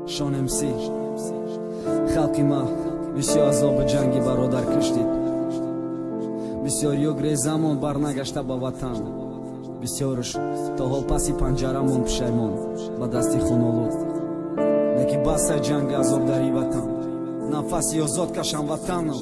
شانمسی خلقی ما بسیار عذاب جنگی برادر کشتید، بسیاریو گره زمان برنگشته با وطن، بسیارش تا حال پسی پنجرمون پشیمان با دستی خونالود. نکی بسته جنگ عذاب داری وطن، نفسی آزاد کشم وطنم.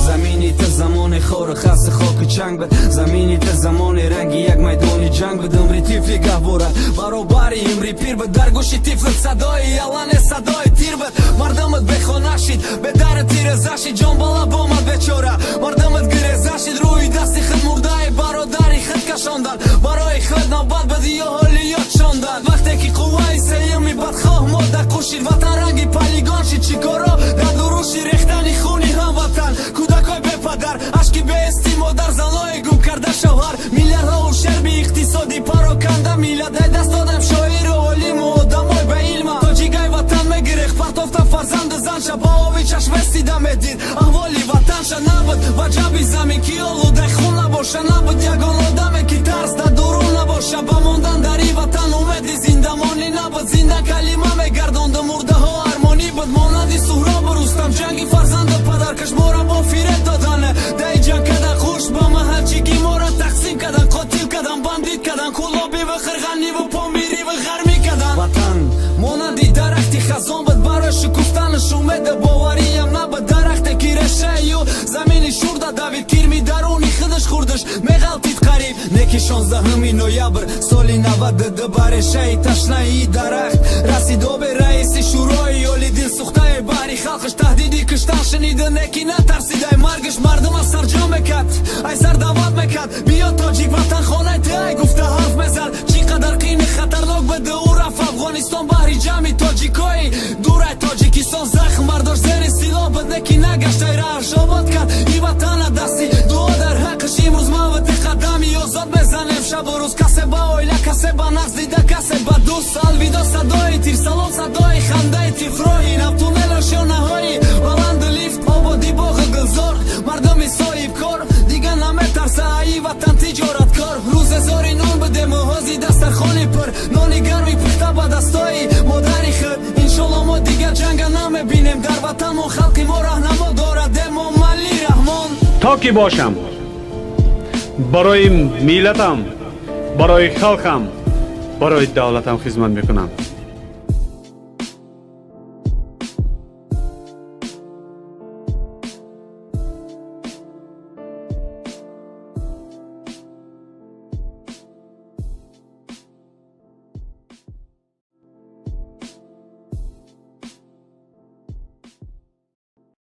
زمینی تا زمان خور خاص خاک جنگ بد، زمینی تا زمان رنگی یک میدان جنگ بد. امری تیفلی گهواره برابری امری پیر بد، در گوشی تیفل صدای یلان صدای تیر بد. مردمت بخونه شید به در تیر زشید، جان بالا بامد بچوره مردمت گره زشید. روی دستی خود مرده برادری خود کشاندن، برای خود نوبت بدی یا حالیات شاندن. وقتی که قوه سیمی بدخواه ماده کشید، وطن رنگی پلیگان شید چیکارا در دروشی ریختنی خونی هم وطن. کودکای به پدر اشکی به استی مادر، زنای گم کرده شوهر، میلیاردها و شربی اقتصادی پراکنده میلاد. دست دادم شاعر و علیم و آدمای به علم، تا جیگای وطن میگریخت پرتافته فرزند زن شد. با آبی چشم استیده میدید احوالی وطن شد. نبود و جبی زمین که آلوده خون نباشه، نبود یگان آدمی که ترس در درون نباشه. با موندن در این وطن اومدی زندمانی نبود، زنده کلمه میگرداند مرده ها ارمانی بود. مانندی سهراب و رستم جنگی فرزند پدر کش مورا با فیره دادن، دی جنگ کدن خوش با محل چیگی مورا تقسیم کدن، قاتل کدن بندید کدن، کلابی و خرغنی و پامیری و غرمی کدن. وطن مانندی درختی خزان بود، برای شکفتنش اومد باوریم نبود. درخت کی رشه یو زمینی شورده دوید کرمی درونی خودش خوردش میغلطید قریب. نکی 16 نویبر سالی 92 برشه تشنه ای درخت رسید آب رئیسی شورای اولی دل سوخته بری خلقش تهدیدی کشتن شنیده. نکی نترسیده مرگش مردم از سرجام میکد، ای سر دعوت میکد بیا تاجیک وطن خانه تی گفته حرف میزد. چی قدر قین خطرناک بده او رفت افغانستان بحری جمعی تاجیکایی دوره تاجیکستان زخم بردار زیر سیلا بد. نکی نگشت ای رهش آباد کرد ای وطن دستی دعا در حقش امروز موت قدمی آزاد بزنیم شب و روز. کسی با اویله کسی با نقص دیده کسی با دوست الویدا صدای تیر سلام صدای خنده تیفراهی نب تونل شانه هایی بلند لیفت آبادی باغ گلزار مردمی صاحب کار دیگه نمیترسه ای وطن تجارت کار. روز هزاری نان بده محازی دسترخانی پر نانی گرمی پخته با دستای مادری خود. انشالله ما دیگه جنگ نمیبینیم در وطن ما، خلقی ما راهنما دارد ما ملی رحمان. تا که باشم برای میلتم، برای خلقم، برای دولتم خدمت میکنم.